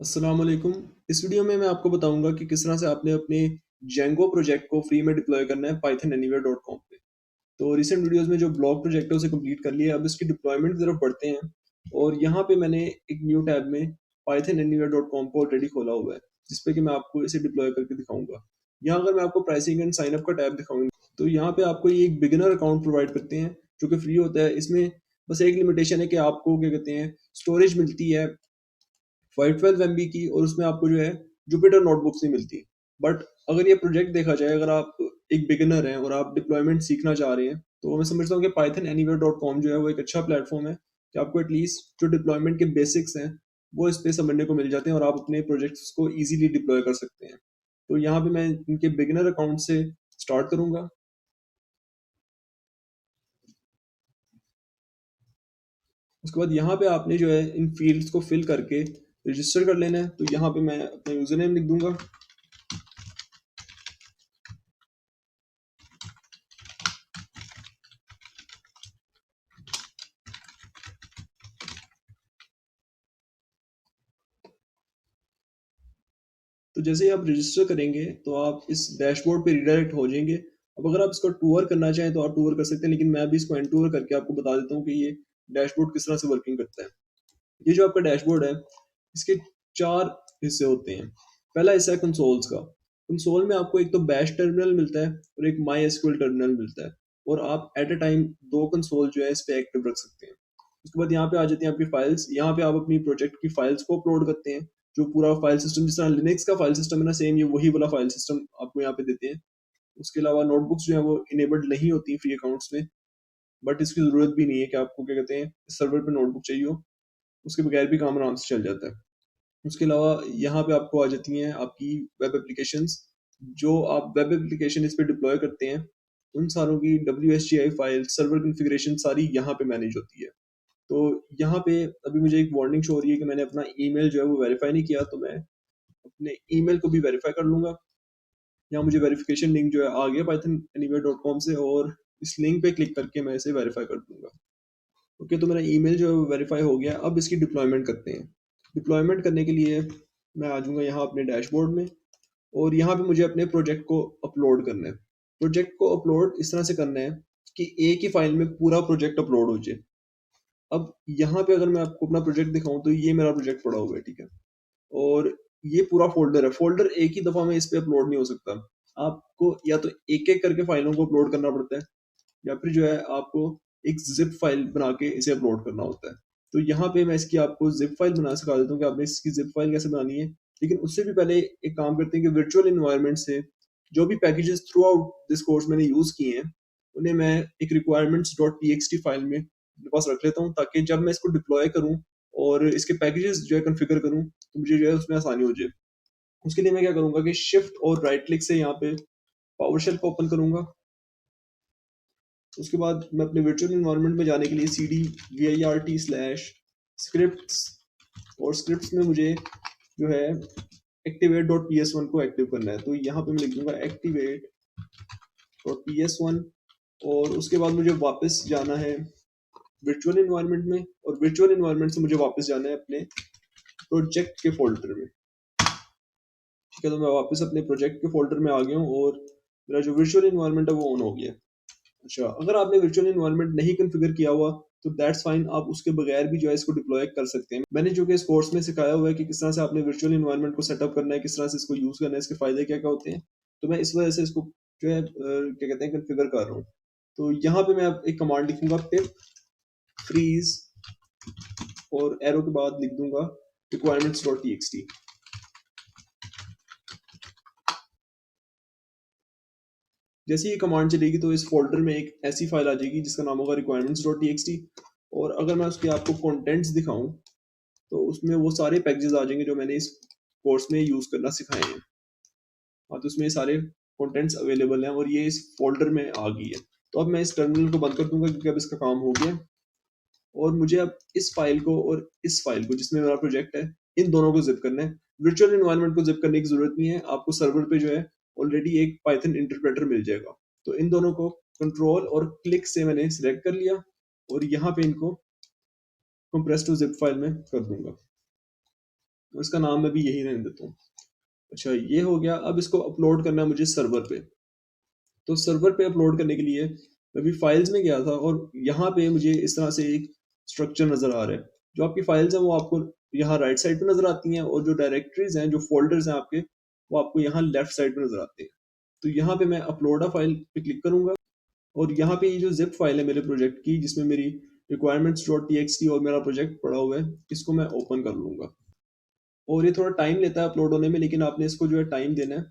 अस्सलाम वालेकुम। इस वीडियो में मैं आपको बताऊंगा कि किस तरह से आपने अपने जेंगो प्रोजेक्ट को फ्री में डिप्लॉय करना है पाइथन एनीवेयर डॉट कॉम पे। तो रिसेंट वीडियोस में जो ब्लॉग प्रोजेक्ट है उसे कंप्लीट कर लिया। अब इसकी डिप्लॉयमेंट की तरफ बढ़ते हैं और यहाँ पे मैंने एक न्यू टैब में पाइथन एनीवेयर डॉट कॉम को ऑलरेडी खोला हुआ है, जिसपे कि मैं आपको इसे डिप्लॉय करके दिखाऊंगा। यहाँ अगर मैं आपको प्राइसिंग एंड साइन अप का टैब दिखाऊंगा तो यहाँ पे आपको ये एक बिगिनर अकाउंट प्रोवाइड करते हैं जो कि फ्री होता है। इसमें बस एक लिमिटेशन है कि आपको क्या कहते हैं, स्टोरेज मिलती है 512 एमबी की, और उसमें आपको जो है जुपिटर नोटबुक्स नहीं मिलती। बट अगर ये प्रोजेक्ट देखा जाए, अगर आप एक बिगिनर हैं और आप डिप्लॉयमेंट सीखना चाह रहे हैं, तो मैं समझता हूँ कि पाइथन एनीवेयर डॉट कॉम जो है वो एक अच्छा प्लेटफॉर्म है कि आपको एटलीस्ट जो डिप्लॉयमेंट के बेसिक्स हैं वो इस पे समझने को मिल जाते हैं और आप अपने प्रोजेक्ट्स को इजीली डिप्लॉय कर सकते हैं। तो यहाँ पे मैं इनके बिगिनर अकाउंट से स्टार्ट करूंगा। उसके बाद यहाँ पे आपने जो है इन फील्ड्स को फिल करके रजिस्टर कर लेना है। तो यहाँ पे मैं अपना यूजर नेम लिख दूंगा। तो जैसे ही आप रजिस्टर करेंगे तो आप इस डैशबोर्ड पे रिडायरेक्ट हो जाएंगे। अब अगर आप इसको टूर करना चाहें तो आप टूर कर सकते हैं, लेकिन मैं अभी इसको एंटूर करके आपको बता देता हूँ कि ये डैशबोर्ड किस तरह से वर्किंग करता है। ये जो आपका डैशबोर्ड है, इसके चार हिस्से होते हैं। पहला हिस्सा है कंसोल्स का। कंसोल में आपको एक तो बैश टर्मिनल मिलता है और एक माई एसक्यूएल टर्मिनल मिलता है, और आप एट अ टाइम दो कंसोल जो है इस पे एक्टिव रख सकते हैं। उसके बाद यहाँ पे आ जाती हैं आपकी फाइल्स। यहाँ पे आप अपनी प्रोजेक्ट की फाइल्स को अपलोड करते हैं। जो पूरा फाइल सिस्टम, जिस तरह लिनक्स का फाइल सिस्टम है ना, सेम ये वही वाला फाइल सिस्टम आपको यहाँ पे देते हैं। उसके अलावा नोटबुक्स जो है वो इनेबल्ड नहीं होती फ्री अकाउंट्स में, बट इसकी जरूरत भी नहीं है कि आपको क्या कहते हैं सर्वर पे नोटबुक चाहिए हो। उसके बगैर भी काम आराम से चल जाता है। उसके अलावा यहाँ पे आपको आ जाती हैं आपकी वेब एप्लीकेशंस। जो आप वेब एप्लीकेशन इस पे डिप्लॉय करते हैं, उन सारों की WSGI फाइल, सर्वर कॉन्फ़िगरेशन सारी यहाँ पे मैनेज होती है। तो यहाँ पे अभी मुझे एक वार्निंग शो हो रही है कि मैंने अपना ईमेल जो है वो वेरीफाई नहीं किया, तो मैं अपने ईमेल को भी वेरीफाई कर लूंगा। यहाँ मुझे वेरिफिकेशन लिंक जो है आ गया पाइथन एनीवेयर डॉट कॉम से, और इस लिंक पे क्लिक करके मैं इसे वेरीफाई कर दूंगा। ओके, तो मेरा ईमेल जो है वो वेरीफाई हो गया। अब इसकी डिप्लॉयमेंट करते हैं। डिप्लॉयमेंट करने के लिए मैं आ जाऊंगा यहाँ अपने डैशबोर्ड में, और यहाँ पे मुझे अपने प्रोजेक्ट को अपलोड करना है। प्रोजेक्ट को अपलोड इस तरह से करना है कि एक ही फाइल में पूरा प्रोजेक्ट अपलोड हो जाए। अब यहाँ पे अगर मैं आपको अपना प्रोजेक्ट दिखाऊं तो ये मेरा प्रोजेक्ट पड़ा हुआ है, ठीक है। और ये पूरा फ़ोल्डर है। फ़ोल्डर एक ही दफ़ा में इस पे अपलोड नहीं हो सकता। आपको या तो एक-एक करके फ़ाइलों को अपलोड करना पड़ता है, या फिर जो है आपको एक ज़िप फ़ाइल बना के इसे अपलोड करना होता है। तो यहाँ पे मैं इसकी आपको ज़िप फ़ाइल बना सिखा देता हूँ कि आपने इसकी ज़िप फ़ाइल कैसे बनानी है। लेकिन उससे भी पहले एक काम करते हैं कि वर्चुअल एनवायरनमेंट से जो भी packages through out this course मैंने यूज़ किए हैं, उन्हें मैं एक रिक्वायरमेंट्स डॉट टीएक्सटी फ़ाइल में अपने पास रख लेता हूँ, ताकि जब मैं इसको डिप्लॉय करूँ और इसके पैकेजेज़ जो है कॉन्फ़िगर करूँ, तो मुझे जो है उसमें आसानी हो जाए। उसके लिए मैं क्या करूँगा कि शिफ्ट और राइट क्लिक से यहाँ पे पावरशेल को ओपन करूँगा। उसके बाद मैं अपने वर्चुअल एनवायरनमेंट में जाने के लिए cd virt स्लैश स्क्रिप्ट्स, और स्क्रिप्ट्स में मुझे जो है activate dot P S one को एक्टिव करना है। तो यहाँ पे मैं लिख दूंगा activate dot P S one, और उसके बाद मुझे वापस जाना है वर्चुअल एनवायरनमेंट में, और वर्चुअल एनवायरनमेंट से मुझे वापस जाना है अपने प्रोजेक्ट के फोल्डर में। ठीक है, तो मैं वापस अपने प्रोजेक्ट के फोल्डर में आ गया हूँ, और मेरा जो वर्चुअल एनवायरनमेंट है वो ऑन हो गया। अच्छा, अगर आपने वर्चुअल एनवायरनमेंट नहीं कॉन्फ़िगर किया हुआ तो दैट्स फाइन, आप उसके बगैर भी जो है इसको डिप्लॉय कर सकते हैं। मैंने जो कि इस कोर्स में सिखाया हुआ है कि किस तरह से आपने वर्चुअल एनवायरनमेंट को सेटअप करना है, किस तरह से इसको यूज करना है, इसके फायदे क्या क्या होते हैं। तो मैं इस वजह से इसको जो है क्या कहते हैं कॉन्फ़िगर कर रहा हूँ। तो यहाँ पे मैं अब एक कमांड लिखूंगा पिप फ्रीज, और एरो के बाद लिख दूंगा रिक्वायरमेंट्स डॉट टीएक्सटी। जैसे ये कमांड चलेगी तो इस फोल्डर में एक ऐसी फाइल आ जाएगी जिसका नाम होगा रिक्वायरमेंट्स डॉट टीएक्सटी। और अगर मैं उसके आपको कंटेंट्स दिखाऊं तो उसमें वो सारे पैकेजेस आ जाएंगे जो मैंने इस कोर्स में यूज करना सिखाए हैं। हाँ, तो उसमें ये सारे कंटेंट्स अवेलेबल हैं, और ये इस फोल्डर में आ गई है। तो अब मैं इस टर्मिनल को बंद कर दूंगा क्योंकि अब इसका काम हो गया। और मुझे अब इस फाइल को और इस फाइल को जिसमें मेरा प्रोजेक्ट है, इन दोनों को जिप करना है। वर्चुअल एनवायरनमेंट को जिप करने की जरूरत नहीं है, आपको सर्वर पे जो है ऑलरेडी एक पाइथन इंटरप्रेटर मिल जाएगा। तो इन दोनों को कंट्रोल और क्लिक से मैंने सिलेक्ट कर लिया, और यहाँ पे इनको कंप्रेस टू जिप फाइल में कर दूंगा। और इसका नाम मैं भी यही रहने देता हूँ। अच्छा, ये हो गया। अब इसको अपलोड करना है मुझे सर्वर पे। तो सर्वर पे अपलोड करने के लिए मैं भी फाइल्स में गया था और यहाँ पे मुझे इस तरह से एक स्ट्रक्चर नजर आ रहा है। जो आपकी फाइल्स हैं वो आपको यहाँ राइट साइड पे नजर आती हैं, और जो डायरेक्टरीज हैं, जो फोल्डर्स हैं आपके, वो आपको यहाँ लेफ्ट साइड पे नजर आते हैं। तो यहाँ पे मैं अपलोड अ फाइल पे क्लिक करूंगा, और यहाँ पे ये जो जिप फाइल है मेरे प्रोजेक्ट की, जिसमें मेरी रिक्वायरमेंट्स डॉट टी और मेरा प्रोजेक्ट पड़ा हुआ है, इसको मैं ओपन कर लूंगा। और ये थोड़ा टाइम लेता है अपलोड होने में, लेकिन आपने इसको जो है टाइम देना है,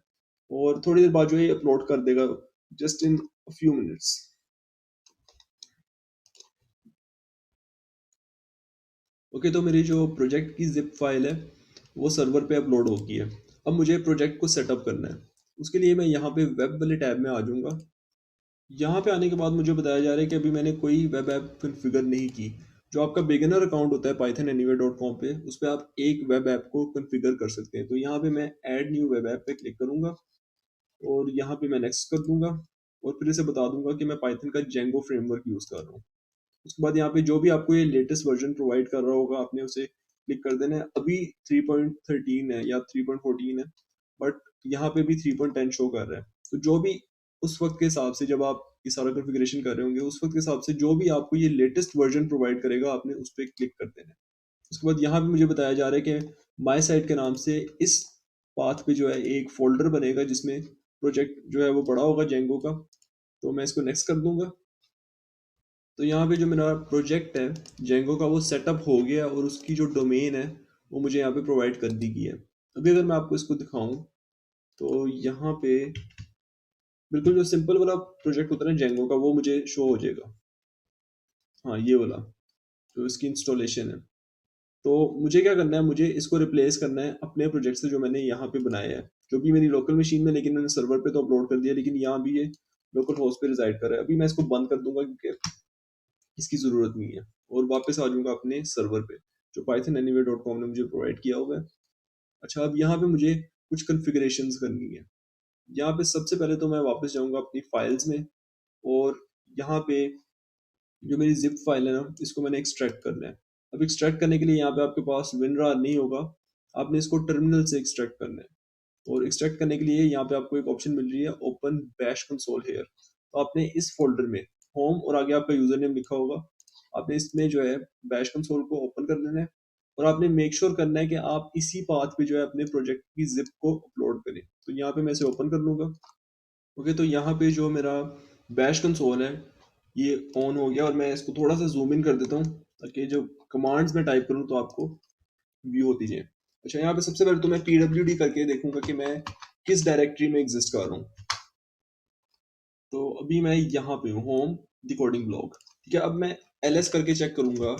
और थोड़ी देर बाद जो है ये अपलोड कर देगा, just in few minutes. Okay, तो मेरी जो प्रोजेक्ट की जिप फाइल है वो सर्वर पे अपलोड हो गई है। अब मुझे प्रोजेक्ट को सेटअप करना है। उसके लिए मैं यहाँ पे वेब वाले टैब में आ जाऊंगा। यहाँ पे आने के बाद मुझे बताया जा रहा है कि अभी मैंने कोई वेब ऐप कॉन्फ़िगर नहीं की। जो आपका बिगिनर अकाउंट होता है pythonanywhere.com पे, उस पे आप एक वेब ऐप को कॉन्फ़िगर कर सकते हैं। तो यहाँ पे मैं ऐड न्यू वेब ऐप पे क्लिक करूंगा, और यहाँ पे मैं नेक्स्ट कर दूंगा, और फिर इसे बता दूंगा कि मैं पाइथन का जेंगो फ्रेमवर्क यूज कर रहा हूँ। उसके बाद यहाँ पे जो भी आपको ये लेटेस्ट वर्जन प्रोवाइड कर रहा होगा, आपने उसे क्लिक कर देना है। अभी 3.13 है या 3.14 है, बट यहाँ पे भी 3.10 शो कर रहा है। तो जो भी उस वक्त के हिसाब से, जब आप ये सारा कॉन्फ़िगरेशन कर रहे होंगे, उस वक्त के हिसाब से जो भी आपको ये लेटेस्ट वर्जन प्रोवाइड करेगा, आपने उस पर क्लिक कर देना है। उसके बाद यहाँ पे मुझे बताया जा रहा है कि माई साइट के नाम से इस पाथ पे जो है एक फोल्डर बनेगा, जिसमें प्रोजेक्ट जो है वो पड़ा होगा जेंगो का। तो मैं इसको नेक्स्ट कर दूंगा। तो यहाँ पे जो मेरा प्रोजेक्ट है जेंगो का, वो सेटअप हो गया, और उसकी जो डोमेन है वो मुझे यहाँ पे प्रोवाइड कर दी गई है। अभी अगर मैं आपको इसको दिखाऊं, तो यहाँ पे बिल्कुल जो सिंपल वाला प्रोजेक्ट होता है ना जेंगो का, वो मुझे शो हो जाएगा। हाँ, ये वाला जो इसकी इंस्टॉलेशन है। तो मुझे क्या करना है, मुझे इसको रिप्लेस करना है अपने प्रोजेक्ट से, जो मैंने यहाँ पे बनाया है, जो कि मेरी लोकल मशीन में, लेकिन मैंने सर्वर पे तो अपलोड कर दिया, लेकिन यहाँ भी ये लोकल होस्ट पे रिजाइड कर रहा है। अभी मैं इसको बंद कर दूंगा, क्योंकि इसकी ज़रूरत नहीं है, और वापस आ जाऊंगा अपने सर्वर पे, जो pythonanywhere.com ने मुझे प्रोवाइड किया हुआ है। अच्छा, अब यहाँ पे मुझे कुछ कन्फिग्रेशंस करनी है। यहाँ पे सबसे पहले तो मैं वापस जाऊंगा अपनी फाइल्स में, और यहाँ पे जो मेरी जिप फाइल है ना, इसको मैंने एक्सट्रैक्ट करना है। अब एक्सट्रैक्ट करने के लिए यहाँ पे आपके पास WinRAR नहीं होगा, आपने इसको टर्मिनल से एक्सट्रैक्ट करना है। और एक्सट्रैक्ट करने के लिए यहाँ पे आपको एक ऑप्शन मिल रही है, ओपन बैश कंसोल हेयर। तो आपने इस फोल्डर में होम और आगे आपका यूजर नेम लिखा होगा, आपने इसमें जो है बैश कंसोल को ओपन कर लेना है, और आपने मेक श्योर करना है कि आप इसी पाथ पे जो है अपने प्रोजेक्ट की जिप को अपलोड करें। तो यहाँ पे मैं इसे ओपन कर लूंगा। ओके, तो यहाँ पे जो मेरा बैश कंसोल है ये ऑन हो गया, और मैं इसको थोड़ा सा जूम इन कर देता हूँ, ताकि जो कमांड्स में टाइप करूँ तो आपको व्यू होती जाए। अच्छा, यहाँ पे सबसे पहले तो मैं pwd करके देखूंगा कि मैं किस डायरेक्टरी में एग्जिस्ट कर रहा हूँ। तो अभी मैं यहाँ पे हूँ, होम द कोडिंग ब्लॉग। ठीक है, अब मैं ls करके चेक करूंगा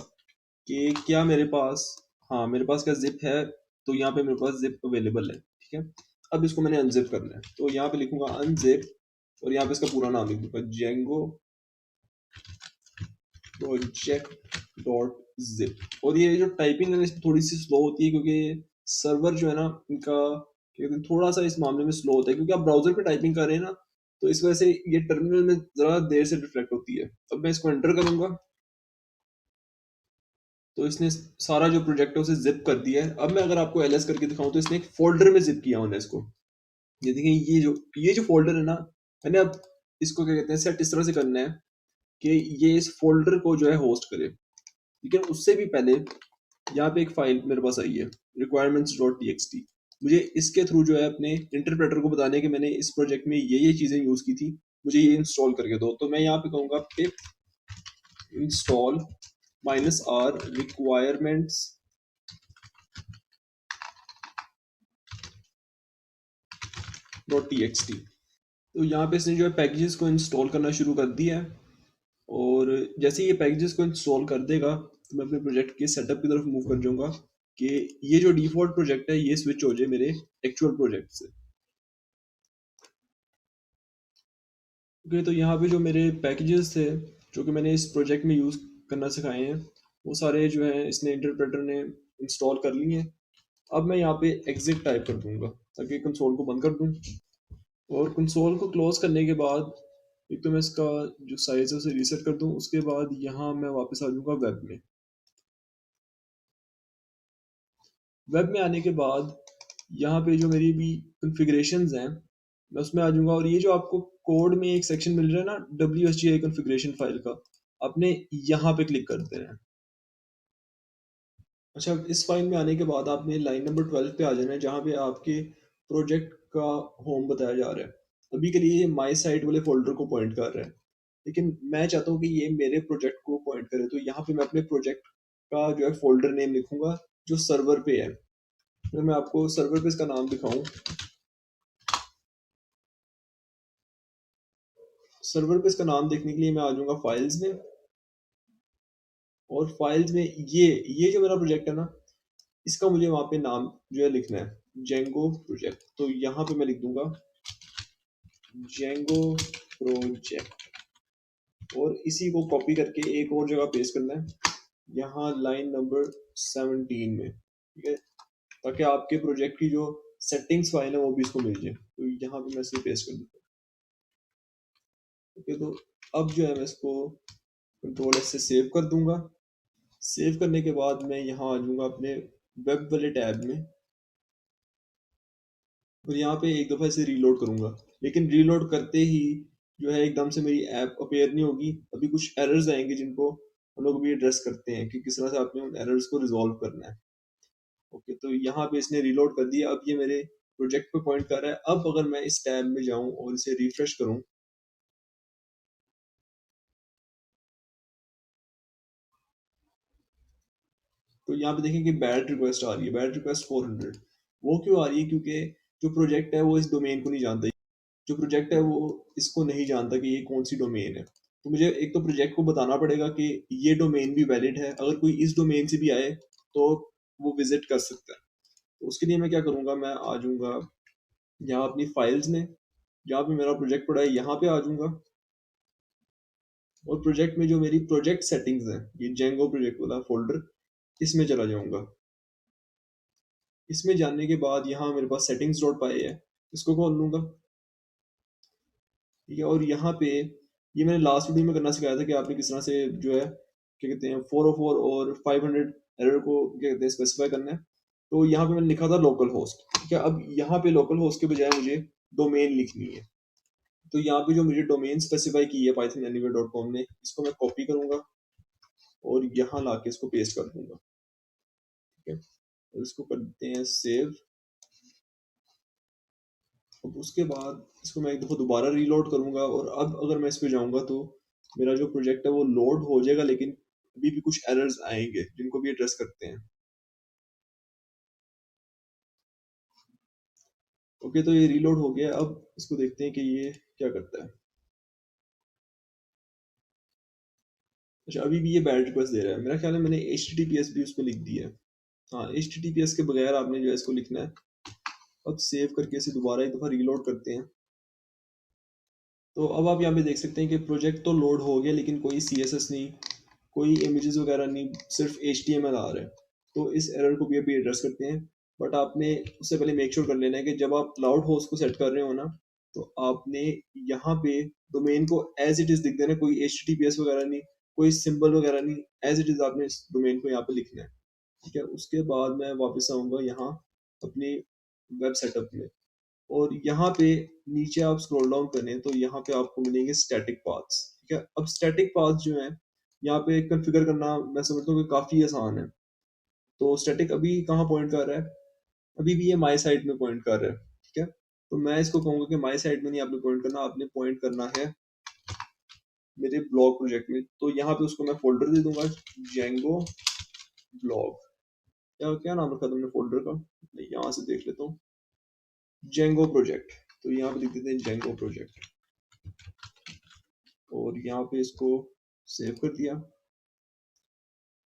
कि क्या मेरे पास, हाँ मेरे पास क्या जिप है। तो यहाँ पे मेरे पास जिप अवेलेबल है। ठीक है, अब इसको मैंने अनजिप करना है, तो यहाँ पे लिखूंगा अनजिप, और यहाँ पे इसका पूरा नाम लिख दूंगा जेंगो प्रोजेक्ट डॉट जिप। और ये जो टाइपिंग है इसकी थोड़ी सी स्लो होती है, क्योंकि सर्वर जो है ना इनका, क्या कहते हैं, थोड़ा सा इस मामले में स्लो होता है, क्योंकि आप ब्राउजर पे टाइपिंग कर रहे हैं ना, तो इस वजह से ये टर्मिनल में जरा देर से रिफ्लेक्ट होती है। अब मैं इसको एंटर करूंगा, तो इसने सारा जो प्रोजेक्ट है उसे जिप कर दिया है। अब मैं अगर आपको ls करके दिखाऊं, तो इसने एक फोल्डर में जिप किया होना इसको। ये देखिए, ये जो फोल्डर है ना, मैंने अब इसको क्या कहते हैं सेट इस तरह से करना है कि ये इस फोल्डर को जो है होस्ट करे। लेकिन उससे भी पहले यहाँ पे एक फाइल मेरे पास आई है, requirements.txt। मुझे इसके थ्रू जो है अपने इंटरप्रेटर को बताने कि मैंने इस प्रोजेक्ट में ये चीजें यूज की थी, मुझे ये इंस्टॉल करके दो। तो मैं यहाँ पे कहूंगा पिप इंस्टॉल -r requirements .txt। तो यहाँ पे इसने जो है पैकेजेस को इंस्टॉल करना शुरू कर दिया है, और जैसे ये पैकेजेस को इंस्टॉल कर देगा, तो मैं अपने प्रोजेक्ट के सेटअप की तरफ मूव कर जाऊंगा, कि ये जो डिफॉल्ट प्रोजेक्ट है ये स्विच हो जाए मेरे एक्चुअल प्रोजेक्ट से। ओके, तो यहाँ पे जो मेरे पैकेजेस थे, जो कि मैंने इस प्रोजेक्ट में यूज़ करना सिखाए हैं, वो सारे जो है इसने इंटरप्रेटर ने इंस्टॉल कर लिए हैं। अब मैं यहाँ पे एग्जिट टाइप कर दूंगा, ताकि कंसोल को बंद कर दूं। और कंसोल को क्लोज करने के बाद एक तो मैं इसका जो साइज है उसे रीसेट कर दूं, उसके बाद यहाँ मैं वापस आ जाऊंगा वेब में। वेब में आने के बाद यहाँ पे जो मेरी भी कॉन्फ़िगरेशंस हैं मैं उसमें आ जाऊंगा, और ये जो आपको कोड में एक सेक्शन मिल रहा है ना WSGI कॉन्फ़िगरेशन फाइल का, आपने यहाँ पे क्लिक कर देना है। अच्छा, इस फाइल में आने के बाद आपने लाइन नंबर 12 पे आ जाना है, जहाँ पे आपके प्रोजेक्ट का होम बताया जा रहा है। अभी के लिए ये माई साइट वाले फोल्डर को पॉइंट कर रहा है, लेकिन मैं चाहता हूँ कि ये मेरे प्रोजेक्ट को पॉइंट करे, तो यहाँ पे मैं अपने प्रोजेक्ट का जो है फोल्डर नेम लिखूंगा जो सर्वर पे है। अगर मैं आपको सर्वर पे इसका नाम दिखाऊं, सर्वर पे इसका नाम देखने के लिए मैं आ जाऊंगा फाइल्स में, और फाइल्स में ये जो मेरा प्रोजेक्ट है ना, इसका मुझे वहां पे नाम जो है लिखना है जेंगो प्रोजेक्ट। तो यहाँ पे मैं लिख दूंगा जेंगो प्रोजेक्ट, और इसी को कॉपी करके एक और जगह पेस्ट करना है, यहाँ लाइन नंबर 17 में, ठीक है, ताकि आपके प्रोजेक्ट की जो सेटिंग्स फाइल है वो भी इसको मिल जाए। तो यहाँ पे मैं इसे पेस्ट कर दूंगा। ओके, तो अब जो है मैं इसको कंट्रोल एस से सेव कर दूंगा। सेव करने के बाद मैं यहाँ आ जाऊंगा अपने वेब वाले टैब में, और यहाँ पे एक दफ़ा इसे रीलोड करूंगा, लेकिन रीलोड करते ही जो है एकदम से मेरी ऐप अपेयर नहीं होगी। अभी कुछ एरर्स आएंगे जिनको हम लोग भी एड्रेस करते हैं कि किस तरह से आपने उन एरर्स को रिजॉल्व करना है। ओके, तो यहाँ पे इसने रीलोड कर दिया, अब ये मेरे प्रोजेक्ट पे पॉइंट कर रहा है। अब अगर मैं इस टैब में जाऊं और इसे रिफ्रेश करूं, तो यहाँ पे देखें कि बैड रिक्वेस्ट आ रही है, बैड रिक्वेस्ट 400। वो क्यों आ रही है? क्योंकि जो प्रोजेक्ट है वो इस डोमेन को नहीं जानता, जो प्रोजेक्ट है वो इसको नहीं जानता कि ये कौन सी डोमेन है। तो मुझे एक तो प्रोजेक्ट को बताना पड़ेगा कि ये डोमेन भी वैलिड है, अगर कोई इस डोमेन से भी आए तो वो विजिट कर सकता है। तो उसके लिए मैं क्या करूंगा, मैं आ जाऊंगा यहाँ अपनी फाइल्स में, जहाँ पे मेरा प्रोजेक्ट पड़ा है यहाँ पे आ जाऊंगा, और प्रोजेक्ट में जो मेरी प्रोजेक्ट सेटिंग्स हैं, ये जेंगो प्रोजेक्ट वाला फोल्डर, इसमें चला जाऊंगा। इसमें जाने के बाद यहाँ मेरे पास सेटिंग्स डॉट पाई है, इसको खोल लूंगा, ठीक है। और यहाँ पे ये मैंने लास्ट वीडियो में करना सिखाया था कि आपने किस तरह से जो है क्या कहते हैं 404 और 500 एरर को क्या कहते हैं स्पेसिफाई करना है। तो यहाँ पे मैंने लिखा था लोकल होस्ट, ठीक है। अब यहाँ पे लोकल होस्ट के बजाय मुझे डोमेन लिखनी है, तो यहाँ पे जो मुझे डोमेन स्पेसिफाई की है pythonanywhere.com ने, इसको मैं कॉपी करूंगा और यहाँ लाके इसको पेस्ट कर दूंगा, ठीक है। और इसको करते हैं सेव। अब उसके बाद इसको मैं एक दफ़ा दोबारा रीलोड करूंगा, और अब अगर मैं इस पे जाऊंगा तो मेरा जो प्रोजेक्ट है वो लोड हो जाएगा, लेकिन अभी भी कुछ एरर्स आएंगे जिनको भी एड्रेस करते हैं। ओके, तो ये रीलोड हो गया। अब इसको देखते हैं कि ये क्या करता है। अच्छा, अभी भी ये बैड रिक्वेस्ट दे रहा है। मेरा ख्याल है मैंने HTTPS भी उस पर लिख दिया है। हाँ, HTTPS के बगैर आपने जो है इसको लिखना है। अब सेव करके इसे दोबारा एक दफ़ा रीलोड करते हैं। तो अब आप यहाँ पे देख सकते हैं कि प्रोजेक्ट तो लोड हो गया, लेकिन कोई CSS नहीं, कोई इमेजेस वगैरह नहीं, सिर्फ HTML आ रहा है। तो इस एरर को भी अभी एड्रेस करते हैं, बट आपने उससे पहले मेक श्योर कर लेना है कि जब आप क्लाउड होस्ट को सेट कर रहे हो ना, तो आपने यहाँ पे डोमेन को एज इट इज लिख देना, कोई HTTPS वगैरह नहीं, कोई सिंबल वगैरह नहीं, एज इट इज आपने इस डोमेन को यहाँ पे लिखना है, ठीक है। उसके बाद मैं वापस आऊँगा यहाँ अपनी वेब सेटअप में, और यहाँ पे नीचे आप स्क्रॉल डाउन करें तो यहाँ पे आपको मिलेंगे स्टैटिक पाथ्स, ठीक है। अब स्टैटिक पाथ्स जो है यहाँ पे कॉन्फ़िगर करना मैं समझता हूँ कि काफ़ी आसान है। तो स्टैटिक अभी कहाँ पॉइंट कर रहा है? अभी भी ये माई साइट में पॉइंट कर रहा है, ठीक है। तो मैं इसको कहूँगा कि माई साइट में नहीं आपने पॉइंट करना, आपने पॉइंट करना है मेरे ब्लॉग प्रोजेक्ट में। तो यहाँ पे उसको मैं फोल्डर दे दूंगा जेंगो ब्लॉग। क्या क्या नाम रखा तुमने फोल्डर का? मैं यहाँ से देख लेता हूँ, जेंगो प्रोजेक्ट। तो यहाँ पे लिख देते हैं जेंगो प्रोजेक्ट, और यहाँ पे इसको सेव कर दिया।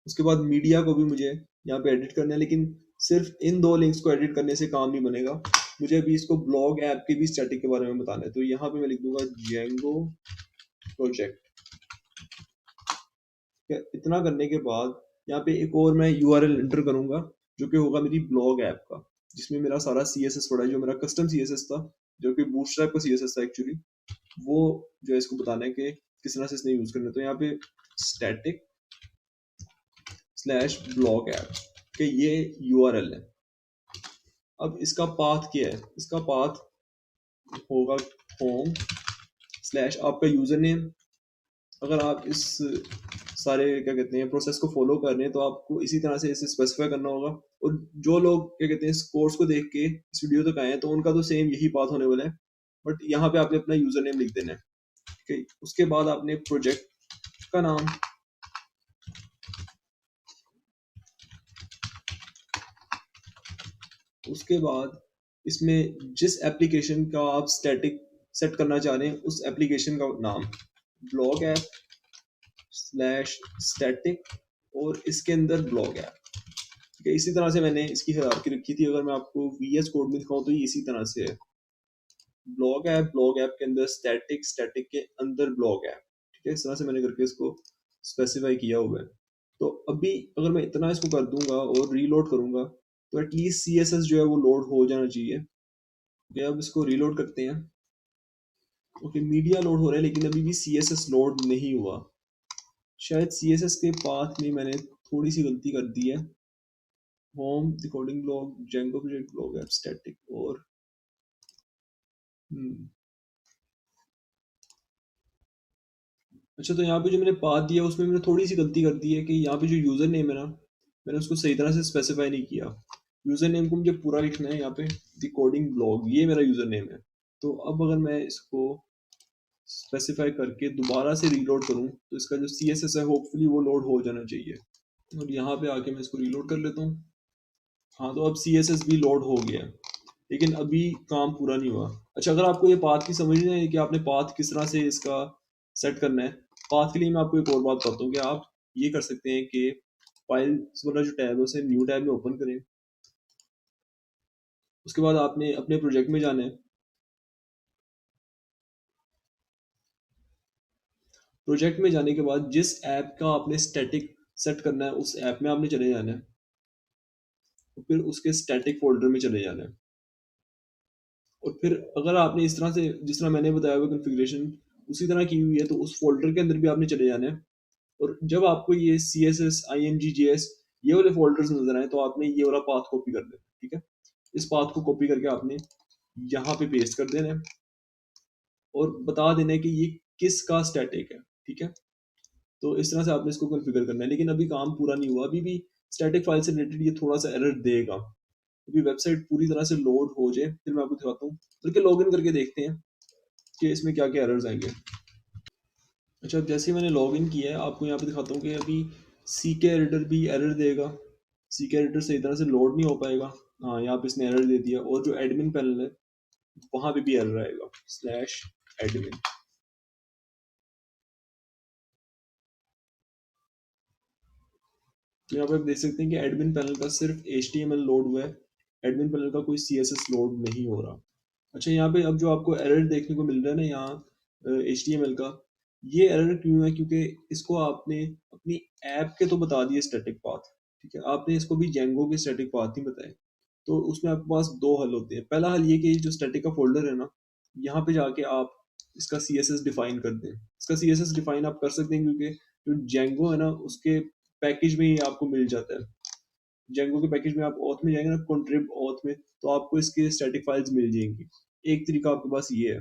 उसके बाद मीडिया को भी मुझे यहाँ पे एडिट करना है, लेकिन सिर्फ इन दो लिंक्स को एडिट करने से काम नहीं बनेगा, मुझे अभी इसको ब्लॉग ऐप के भी स्टैटिक के बारे में बताना है। तो यहाँ पे मैं लिख दूंगा जेंगो प्रोजेक्ट, इतना करने के बाद यहाँ पे एक और मैं URL एंटर करूंगा, जो कि होगा मेरी ब्लॉग ऐप का, जिसमें मेरा सारा CSS पड़ा है, जो मेरा कस्टम CSS था, जो कि बूटस्ट्रैप का CSS था एक्चुअली। वो जो है इसको बताना है कि किस तरह से इसने यूज करना है। तो यहाँ पे स्टैटिक /blog ऐप के ये URL है, अब इसका पाथ क्या है? इसका पाथ होगा होम स्लैश आपका यूजर नेम। अगर आप इस सारे क्या कहते हैं प्रोसेस को फॉलो कर रहे हैं तो आपको इसी तरह से इसे स्पेसिफाई करना होगा। और जो लोग क्या कहते हैं इस कोर्स को देख के इस वीडियो तक आए हैं तो उनका तो सेम यही पाथ होने वाला है, बट यहाँ पे आपने अपना यूजर नेम लिख देना है। ठीक है, उसके बाद आपने प्रोजेक्ट का नाम, उसके बाद इसमें जिस एप्लीकेशन का आप स्टैटिक सेट करना चाह रहे हैं उस एप्लीकेशन का नाम, ब्लॉग ऐप स्लैश स्टैटिक और इसके अंदर ब्लॉग ऐप। ठीक है, इसी तरह से मैंने इसकी हायरार्की रखी थी। अगर मैं आपको वीएस कोड में दिखाऊं तो ये इसी तरह से है, ब्लॉग ऐप के अंदर स्टैटिक, स्टैटिक के अंदर ब्लॉग ऐप। ठीक है, इस तरह से मैंने करके इसको स्पेसिफाई किया हुआ है। तो अभी अगर मैं इतना इसको कर दूंगा और रीलोड करूंगा तो एटलीस्ट सीएसएस जो है वो लोड हो जाना चाहिए। ओके, अब इसको रीलोड करते हैं। ओके, मीडिया लोड हो रहा है लेकिन अभी भी सीएसएस लोड नहीं हुआ। शायद सीएसएस के पाथ में मैंने थोड़ी सी गलती कर दी है। Home recording blog, Django project blog app static और अच्छा, तो यहाँ पे जो मैंने पाथ दिया उसमें मैंने थोड़ी सी गलती कर दी है कि यहाँ पे जो यूजर नेम है ना, मैंने उसको सही तरह से स्पेसिफाई नहीं किया। यूजर नेम को मुझे पूरा लिखना है यहाँ पे, द कोडिंग ब्लॉग, ये मेरा यूजर नेम है। तो अब अगर मैं इसको स्पेसिफाई करके दोबारा से रीलोड करूँ तो इसका जो CSS है होपफुली वो लोड हो जाना चाहिए। और यहाँ पे आके मैं इसको रीलोड कर लेता हूँ। हाँ, तो अब CSS भी लोड हो गया है लेकिन अभी काम पूरा नहीं हुआ। अच्छा, अगर आपको ये पाथ की समझ नहीं है कि आपने पाथ किस तरह से इसका सेट करना है, पाथ के लिए मैं आपको एक और बात बताता हूँ कि आप ये कर सकते हैं कि फाइल्स वाला जो टैब है उसे न्यू टैब में ओपन करें। उसके बाद आपने अपने प्रोजेक्ट में जाना है। प्रोजेक्ट में जाने के बाद जिस ऐप का आपने स्टैटिक सेट करना है उस ऐप में आपने चले जाना है और फिर उसके स्टैटिक फोल्डर में चले जाना है। और फिर अगर आपने इस तरह से जिस तरह मैंने बताया हुआ कॉन्फ़िगरेशन उसी तरह की हुई है तो उस फोल्डर के अंदर भी आपने चले जाना है। और जब आपको ये CSS IMG.js ये वाले फोल्डर्स नजर आए तो आपने ये वाला पाथ कॉपी कर देना। ठीक है, इस पाथ को कॉपी करके आपने यहाँ पे पेस्ट कर देना है और बता देना है कि ये किसका स्टैटिक है। ठीक है, तो इस तरह से आपने इसको कॉन्फ़िगर करना है। लेकिन अभी काम पूरा नहीं हुआ, अभी भी स्टैटिक फाइल से रिलेटेड ये थोड़ा सा एरर देगा। अभी वेबसाइट पूरी तरह से लोड हो जाए फिर मैं आपको दिखाता हूँ, बल्कि लॉग इन करके देखते हैं कि इसमें क्या क्या एरर्स आएंगे। अच्छा, अब जैसे ही मैंने लॉग इन किया है आपको यहाँ पे दिखाता हूँ कि अभी CK एडिटर भी एरर देगा। CK एडिटर सही तरह से लोड नहीं हो पाएगा। हाँ, यहाँ पे इसने एरर दे दिया। और जो एडमिन पैनल है वहां पे भी एरर आएगा, स्लैश एडमिन। तो यहाँ पे आप देख सकते हैं कि एडमिन पैनल का सिर्फ HTML लोड हुआ है, एडमिन पैनल का कोई CSS लोड नहीं हो रहा। अच्छा, यहाँ पे अब जो आपको एरर देखने को मिल रहा है ना यहाँ HTML का, ये एरर क्यों है? क्योंकि इसको आपने अपनी ऐप के तो बता दिए स्टैटिक पाथ। ठीक है, आपने इसको भी जेंगो के स्टैटिक पाथ नहीं बताए। तो उसमें आपके पास दो हल होते हैं। पहला हल ये कि जो स्टैटिक का फोल्डर है ना, यहाँ पे जाके आप इसका CSS डिफाइन कर दें। इसका CSS डिफाइन आप कर सकते हैं क्योंकि जो जेंगो है ना उसके पैकेज में ही आपको मिल जाता है। जेंगो के पैकेज में आप ऑथ में जाएंगे ना, कॉन्ट्रिब ऑथ में, तो आपको इसके स्टैटिक फाइल्स मिल जाएंगी। एक तरीका आपके पास ये है।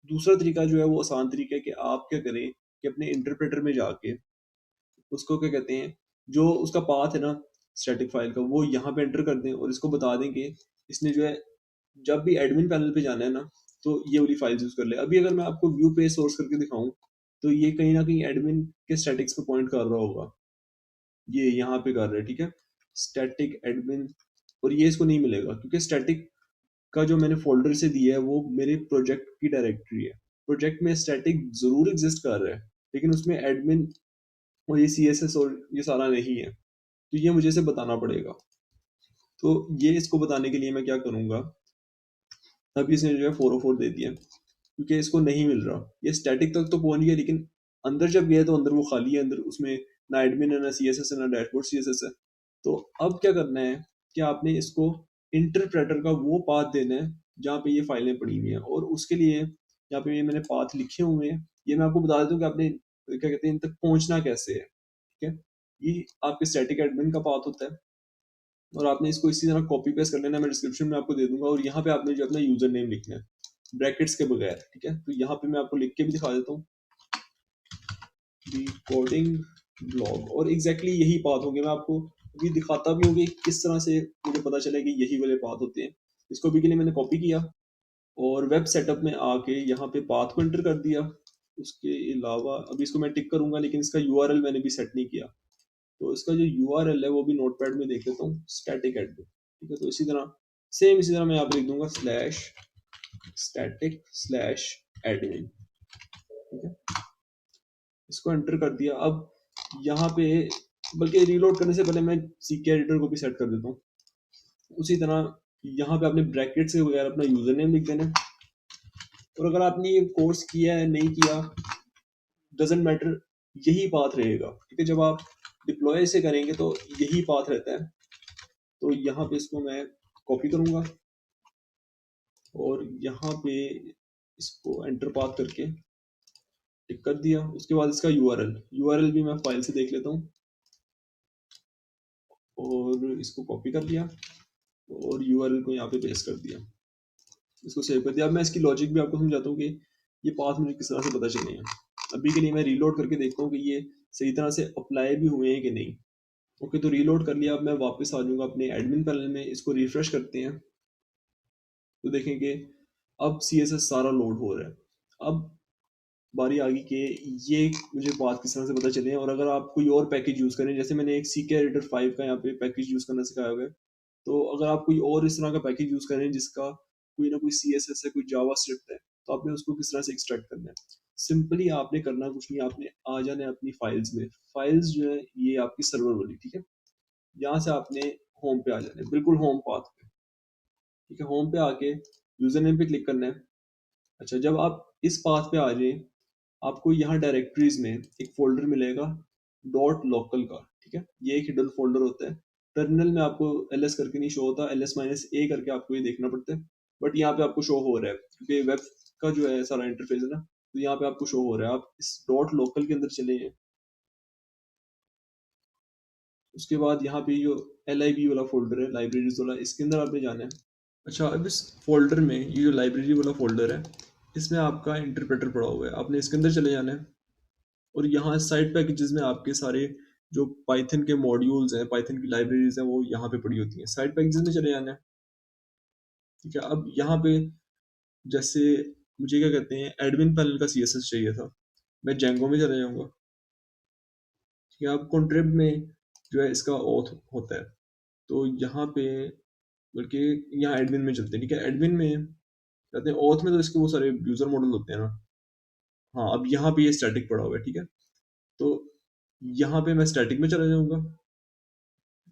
दूसरा तरीका जो है वो आसान तरीका है कि आप क्या करें कि अपने इंटरप्रेटर में जाके उसको क्या कहते हैं, जो उसका पाथ है ना स्टैटिक फाइल का, वो यहाँ पे एंटर कर दें और इसको बता दें कि इसने जो है जब भी एडमिन पैनल पे जाना है ना तो ये वाली फाइल्स यूज कर ले। अभी अगर मैं आपको व्यू पे सोर्स करके दिखाऊं तो ये कहीं ना कहीं एडमिन के स्टैटिक्स पे पॉइंट कर रहा होगा। ये यहाँ पे कर रहा है। ठीक है, स्टैटिक एडमिन। और ये इसको नहीं मिलेगा क्योंकि स्टैटिक का जो मैंने फोल्डर से दिया है वो मेरे प्रोजेक्ट की डायरेक्टरी है। प्रोजेक्ट में स्टैटिक जरूर एग्जिस्ट कर रहा है लेकिन उसमें एडमिन और ये CSS और ये सारा नहीं है। तो ये मुझे इसे बताना पड़ेगा। तो ये इसको बताने के लिए मैं क्या करूंगा, अभी इसने जो है 404 दे दिया क्योंकि इसको नहीं मिल रहा। ये स्टैटिक तक तो पहुंच गया लेकिन अंदर जब गया तो अंदर वो खाली है, अंदर उसमें ना एडमिन है, ना CSS है, ना डैशबोर्ड CSS है। तो अब क्या करना है कि आपने इसको इंटरप्रेटर का वो पाथ देना है जहाँ पे ये फाइलें पड़ी हुई हैं। और उसके लिए यहाँ पे ये मैंने पाथ लिखे हुए हैं, ये मैं आपको बता देता हूँ कि आपने क्या कहते हैं इन तक पहुंचना कैसे है। ठीक है, ये आपके स्टैटिक एडमिन का पाथ होता है। और आपने इसको इसी तरह कॉपी पेस्ट कर लेना, मैं डिस्क्रिप्शन में आपको दे दूंगा। और यहाँ पे आपने जो अपना यूजर नेम लिखना है ब्रैकेट्स के बगैर, ठीक है। तो यहाँ पे मैं आपको लिख के भी दिखा देता हूँ, कोडिंग ब्लॉग, और एग्जैक्टली यही पाथ होंगे। मैं आपको अभी दिखाता भी हूँ कि किस तरह से मुझे पता चला कि यही वाले पाथ होते हैं। इसको भी के लिए मैंने कॉपी किया और वेब सेटअप में आके यहाँ पे पाथ को एंटर कर दिया। उसके अलावा अभी इसको मैं टिक करूंगा, लेकिन इसका यूआरएल मैंने भी सेट नहीं किया। तो इसका जो यूआरएल है वो भी नोटपैड में देख लेता हूँ, स्टैटिक एडमिन, ठीक है। तो इसी तरह सेम इसी तरह मैं यहाँ पे लिख दूंगा स्लैश स्टैटिक स्लैश एडमिन, ठीक है। इसको एंटर कर दिया। अब यहाँ पे, बल्कि रीलोड करने से पहले मैं सीके एडिटर को भी सेट कर देता हूँ। उसी तरह यहाँ पे आपने ब्रैकेट से वगैरह अपना यूजर नेम लिख देना। और अगर आपने ये कोर्स किया है नहीं किया डजेंट मैटर, यही पाथ रहेगा, ठीक है। जब आप डिप्लॉय से करेंगे तो यही पाथ रहता है। तो यहाँ पे इसको मैं कॉपी करूंगा और यहाँ पे इसको एंटर पाथ करके टिक कर दिया। उसके बाद इसका यूआरएल भी मैं फाइल से देख लेता हूँ और इसको कॉपी कर लिया और यूआरएल को यहाँ पे पेस्ट कर दिया, इसको सेव कर दिया। अब मैं इसकी लॉजिक भी आपको समझाता हूँ कि ये पाथ मुझे किस तरह से पता चले हैं। अभी के लिए मैं रीलोड करके देखता हूँ कि ये सही तरह से अप्लाई भी हुए हैं कि नहीं। ओके, तो रीलोड कर लिया। अब मैं वापस आ जाऊंगा अपने एडमिन पैनल में, इसको रिफ्रेश करते हैं तो देखेंगे अब CSS सारा लोड हो रहा है। अब बारी आ गई कि ये मुझे बात किस तरह से पता चले। और अगर आप कोई और पैकेज यूज करें, जैसे मैंने एक CK एडिटर 5 का यहाँ पे पैकेज यूज करना सिखाया हुआ है, तो अगर आप कोई और इस तरह का पैकेज यूज करें जिसका कोई ना कोई CSS है, कोई जावा स्क्रिप्ट है, तो आपने उसको किस तरह से एक्सट्रैक्ट करना है। सिंपली आपने करना कुछ नहीं, आपने आ जाना है अपनी फाइल्स में। फाइल्स जो है ये आपकी सर्वर वाली, ठीक है। यहाँ से आपने होम पे आ जाना है, बिल्कुल होम पाथ पे, ठीक है। होम पे आके यूजर नेम पे क्लिक करना है। अच्छा, जब आप इस पाथ पे आ जाए, आपको यहाँ डायरेक्टरीज में एक फोल्डर मिलेगा डॉट लोकल का, ठीक है। ये एक हिडन फोल्डर होता है। टर्मिनल में आपको ls करके नहीं शो होता, ls-a करके आपको ये देखना पड़ता है। बट यहाँ पे आपको शो हो रहा है क्योंकि वेब का जो है सारा इंटरफेस है ना, तो यहाँ पे आपको शो हो रहा है। आप इस डॉट लोकल के अंदर चले हैं। उसके बाद यहाँ पे जो lib वाला फोल्डर है, लाइब्रेरीज वाला, इसके अंदर आपने जाना है। अच्छा, अब इस फोल्डर में ये जो लाइब्रेरी वाला फोल्डर है, इसमें आपका इंटरप्रेटर पड़ा हुआ है, आपने इसके अंदर चले जाना है। और यहाँ साइड पैकेजेस में आपके सारे जो पाइथन के मॉड्यूल्स हैं, पाइथन की लाइब्रेरीज हैं, वो यहाँ पे पड़ी होती हैं। साइड पैकेजेस में चले जाना है, ठीक है। अब यहाँ पे जैसे मुझे क्या कहते हैं, एडमिन पैनल का CSS चाहिए था, मैं जेंगो में चले जाऊंगा, ठीक है। अब कॉन्ट्रिब में जो है इसका ऑथ होता है, तो यहाँ पे, बल्कि यहाँ एडमिन में चलते हैं, ठीक है। एडमिन में कहते हैं, ऑथ में तो इसके वो सारे यूजर मॉडल होते हैं ना। हाँ, अब यहाँ पे ये स्टैटिक पड़ा हुआ है, ठीक है। तो यहाँ पे मैं स्टैटिक में चला जाऊंगा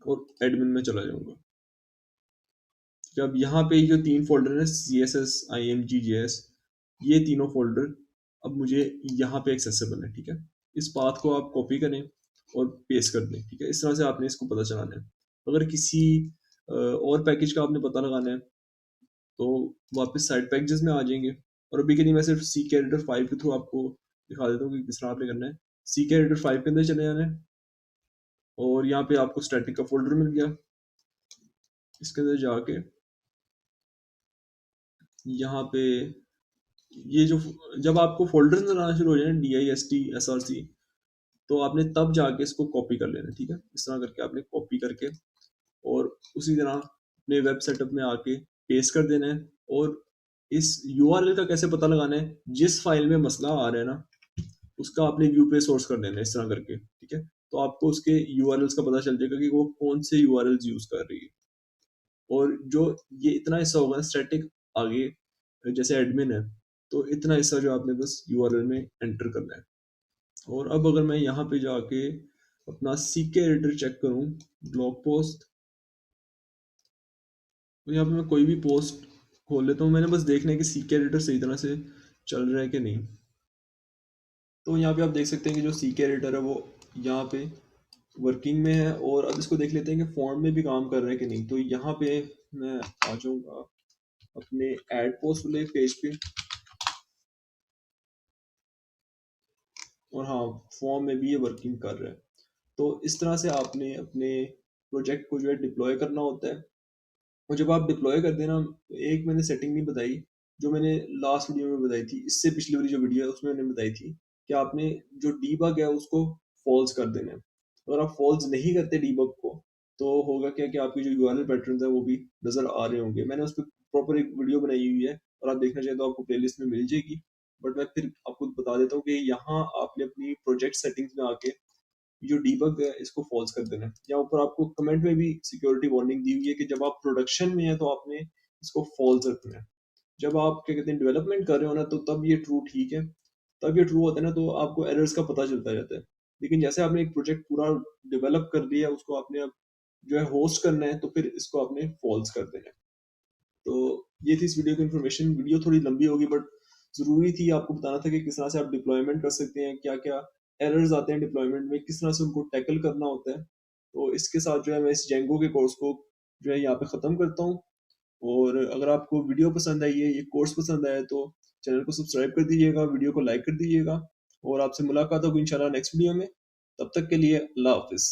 और एडमिन में चला जाऊंगा। जब यहाँ पे जो 3 फोल्डर है, CSS IMG JS, ये तीनों फोल्डर अब मुझे यहाँ पे एक्सेसिबल है, ठीक है। इस पाथ को आप कॉपी करें और पेस्ट कर दें, ठीक है। इस तरह से आपने इसको पता चलाना है। अगर किसी और पैकेज का आपने पता लगाना है तो वापस साइड पैकेजेस में आ जाएंगे। और अभी के लिए मैं सिर्फ CK एडिटर 5 के थ्रू आपको दिखा देता हूँ कि किस तरह आपने करना है। CK एडिटर 5 के अंदर चले जाना है और यहाँ पे आपको स्टैटिक का फोल्डर मिल गया। इसके अंदर जाके यहाँ पे ये जो, जब आपको फोल्डर नजर आना शुरू हो जाए DIST SRC, तो आपने तब जाके इसको कॉपी कर लेना, ठीक है। इस तरह करके आपने कॉपी करके और उसी तरह अपने वेब सेटअप में आके पेस्ट कर देना है। और इस URL का कैसे पता लगाना है, जिस फाइल में मसला आ रहा है ना, उसका आपने व्यू पे सोर्स कर देना है, इस तरह करके, ठीक है। तो आपको उसके URLs का पता चल जाएगा कि वो कौन से URLs यूज कर रही है। और जो ये इतना हिस्सा होगा स्टैटिक, आगे जैसे एडमिन है, तो इतना हिस्सा जो आपने बस यूआरएल में एंटर करना है। और अब अगर मैं यहाँ पे जाके अपना CK एडिटर चेक करूँ, ब्लॉग पोस्ट, तो यहाँ पे मैं कोई भी पोस्ट खोल लेता हूँ। मैंने बस देखना है कि CK एडिटर सही तरह से चल रहा है कि नहीं। तो यहाँ पे आप देख सकते हैं कि जो CK एडिटर है वो यहाँ पे वर्किंग में है। और अब इसको देख लेते हैं कि फॉर्म में भी काम कर रहा है कि नहीं। तो यहाँ पे मैं आ जाऊँगा अपने एड पोस्ट वाले पेज पे, और हाँ, फॉर्म में भी ये वर्किंग कर रहा है। तो इस तरह से आपने अपने प्रोजेक्ट को जो है डिप्लॉय करना होता है। और जब आप डिप्लॉय करते हैं ना, एक मैंने सेटिंग नहीं बताई जो मैंने लास्ट वीडियो में बताई थी, इससे पिछली वाली जो वीडियो है उसमें मैंने बताई थी कि आपने जो डीबग है उसको फॉल्स कर देना है। अगर आप फॉल्स नहीं करते डीबग को तो होगा क्या कि आपकी जो यूआरएल पैटर्न है वो भी नजर आ रहे होंगे। मैंने उस पर प्रॉपर एक वीडियो बनाई हुई है और आप देखना चाहें तो आपको प्लेलिस्ट में मिल जाएगी। बट मैं फिर आपको बता देता हूँ कि यहाँ आपने अपनी प्रोजेक्ट सेटिंग्स में आके जो डीबग है इसको फॉल्स कर देना है। यहाँ ऊपर आपको कमेंट में भी सिक्योरिटी वार्निंग दी हुई है कि जब आप प्रोडक्शन में है तो आपने इसको फॉल्स रखना है। जब आप क्या कहते हैं डेवलपमेंट कर रहे हो ना तो तब ये ट्रू ठीक है, तब ये ट्रू होता है ना तो आपको एरर्स का पता चलता रहता है। लेकिन जैसे आपने एक प्रोजेक्ट पूरा डेवलप कर लिया, उसको आपने अब जो है होस्ट करना है तो फिर इसको आपने फॉल्स कर देना है। तो ये थी इस वीडियो की इन्फॉर्मेशन। वीडियो थोड़ी लंबी होगी बट जरूरी थी आपको बताना था कि किस तरह से आप डिप्लॉयमेंट कर सकते हैं, क्या क्या एरर्स आते हैं डिप्लॉयमेंट में, किस तरह से उनको टैकल करना होता है। तो इसके साथ जो है मैं इस जेंगो के कोर्स को जो है यहाँ पे ख़त्म करता हूँ। और अगर आपको वीडियो पसंद आई है, ये कोर्स पसंद आया तो चैनल को सब्सक्राइब कर दीजिएगा, वीडियो को लाइक कर दीजिएगा। और आपसे मुलाकात होगी इंशाल्लाह नेक्स्ट वीडियो में। तब तक के लिए अल्लाह हाफिज़।